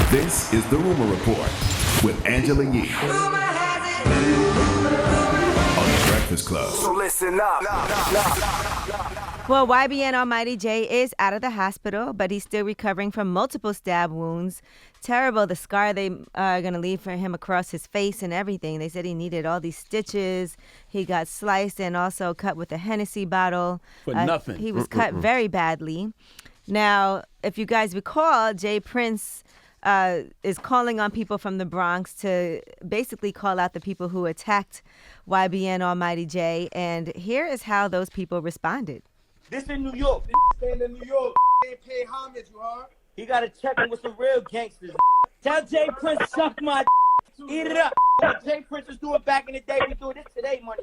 This is The Rumor Report with Angela Yee on The Breakfast Club. So listen up. Well, YBN Almighty Jay is out of the hospital, but he's still recovering from multiple stab wounds. Terrible, the scar they are going to leave for him across his face and everything. They said he needed all these stitches. He got sliced and also cut with a Hennessy bottle. For nothing. He was cut very badly. Now, if you guys recall, Jay Prince is calling on people from the Bronx to basically call out the people who attacked YBN Almighty Jay. And here is how those people responded. This in New York. This staying in New York. Ain't pay homage, you heard? He got to check in with some real gangsters. Tell Jay Prince suck my eat it up. What Jay Prince was doing back in the day, we do this today, money.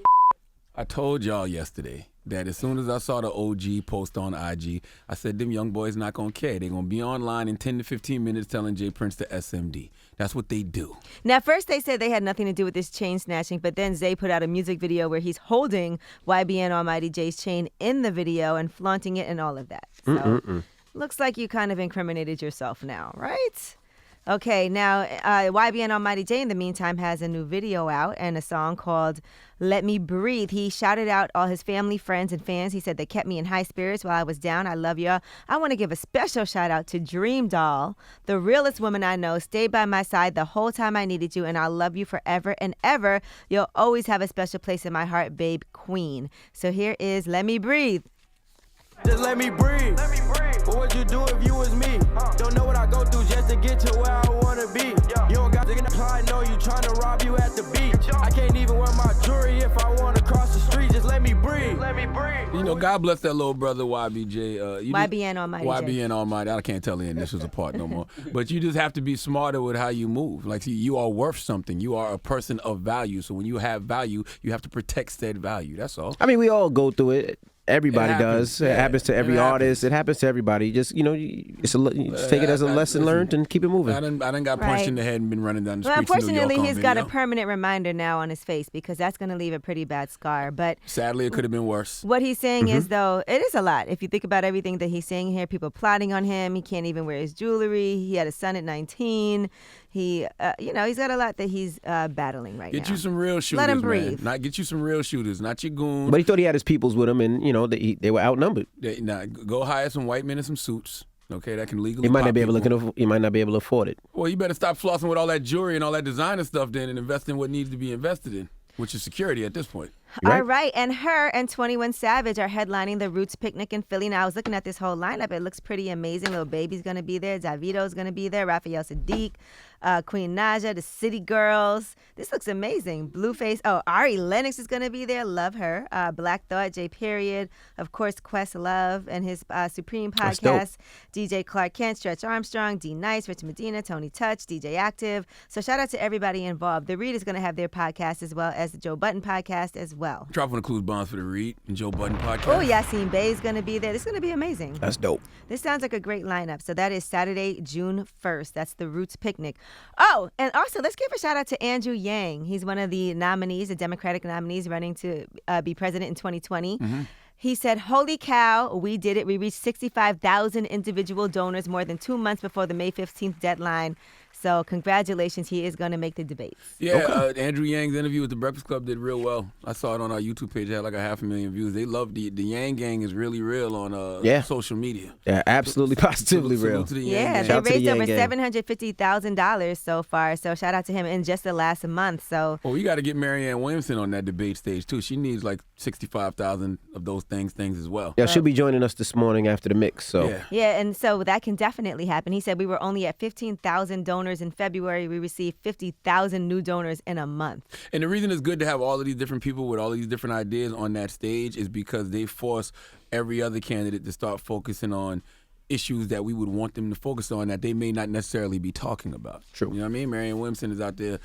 I told y'all yesterday that as soon as I saw the OG post on IG, I said them young boys not going to care. They're going to be online in 10 to 15 minutes telling Jay Prince to SMD. That's what they do. Now, first they said they had nothing to do with this chain snatching, but then Zay put out a music video where he's holding YBN Almighty Jay's chain in the video and flaunting it and all of that. So looks like you kind of incriminated yourself now, right? Okay, now YBN Almighty Jay in the meantime has a new video out and a song called Let Me Breathe. He shouted out all his family, friends, and fans. He said they kept me in high spirits while I was down. I love y'all. I want to give a special shout out to Dream Doll, the realest woman I know, stayed by my side the whole time I needed you, and I'll love you forever and ever. You'll always have a special place in my heart, babe, queen. So here is Let Me Breathe. Just let me breathe. What would you do if you was me? Don't know what I go through just to get to where I wanna be. You don't got to get I know you trying to rob you at the beach. I can't even wear my jewelry if I wanna cross the street. Just let me breathe. You know, God bless that little brother YBJ. YBN Almighty Jay. YBN Almighty. I can't tell the initials apart no more. But you just have to be smarter with how you move. Like, see, you are worth something. You are a person of value. So when you have value, you have to protect said value. That's all. I mean, we all go through it. Everybody does. It happens to every artist. It happens to everybody. Just, you just take it as a lesson learned and keep it moving. I done got punched in the head and been running down the Well, streets of New York unfortunately, on he's got a video. permanent reminder now on his face because that's going to leave a pretty bad scar. But Sadly, it could have been worse. what he's saying is, though, it is a lot. If you think about everything that he's saying here, people plotting on him. He can't even wear his jewelry. He had a son at 19. He, he's got a lot that he's battling right now. Get you some real shooters, Let him breathe. Man. Get you some real shooters, not your goons. But he thought he had his peoples with him, and they were outnumbered. Go hire some white men in some suits. Okay, that can legally. He might pop not be able people. to. He might not be able to afford it. Well, you better stop flossing with all that jewelry and all that designer stuff then, and invest in what needs to be invested in, which is security at this point. All right, and H.E.R and 21 Savage are headlining the Roots Picnic in Philly. Now, I was looking at this whole lineup. It looks pretty amazing. Lil Baby's going to be there. Davido's going to be there. Raphael Sadiq, Queen Naja, the City Girls. This looks amazing. Blueface. Oh, Ari Lennox is going to be there. Love her. Black Thought, J. Period. Of course, Questlove and his Supreme podcast. DJ Clark Kent, Stretch Armstrong, D Nice, Rich Medina, Tony Touch, DJ Active. So shout out to everybody involved. The Read is going to have their podcast as well as the Joe Budden podcast as well. Drop on the Clues Bonds for the Read and Joe Budden podcast. Oh, Yassine Bey is going to be there. This is going to be amazing. That's dope. This sounds like a great lineup. So that is Saturday, June 1st. That's the Roots Picnic. Oh, and also let's give a shout out to Andrew Yang. He's one of the nominees, the Democratic nominees running to be president in 2020. He said, holy cow, we did it. We reached 65,000 individual donors more than 2 months before the May 15th deadline. So congratulations, he is going to make the debates. Yeah, Andrew Yang's interview with The Breakfast Club did real well. I saw it on our YouTube page. It had like 500,000 views. They love the Yang gang is really real on social media. Yeah, absolutely, positively real. To the Yang gang. They raised over $750,000 so far. So shout out to him in just the last month. So we got to get Marianne Williamson on that debate stage too. She needs like 65,000 of those things as well. Yeah, she'll be joining us this morning after the mix. So yeah, and so that can definitely happen. He said we were only at 15,000 donors in February. We received 50,000 new donors in a month. And the reason it's good to have all of these different people with all of these different ideas on that stage is because they force every other candidate to start focusing on issues that we would want them to focus on that they may not necessarily be talking about. True. You know what I mean? Marianne Williamson is out there,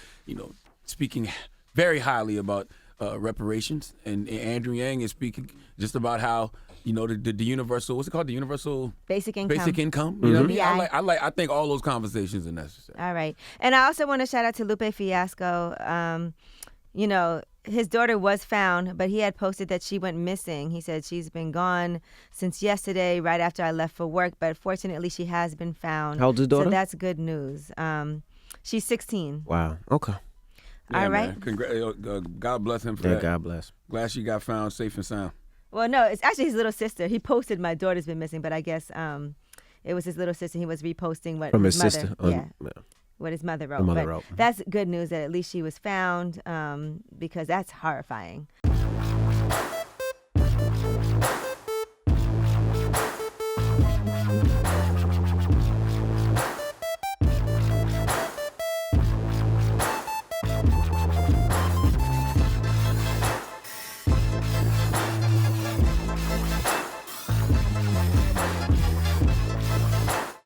speaking very highly about reparations, and Andrew Yang is speaking just about how the universal, what's it called? The universal basic income. You know what I mean? Yeah. I think all those conversations are necessary. All right. And I also want to shout out to Lupe Fiasco. his daughter was found, but he had posted that she went missing. He said she's been gone since yesterday, right after I left for work. But fortunately, she has been found. How old's his daughter? So that's good news. She's 16. Wow. Okay. Yeah, All right. God bless him for Yeah, that. God bless. Glad she got found safe and sound. Well, no, it's actually his little sister. He posted my daughter's been missing, but I guess it was his little sister. He was reposting what From his his mother, sister. what his mother wrote. The mother But wrote. that's good news that at least she was found because that's horrifying.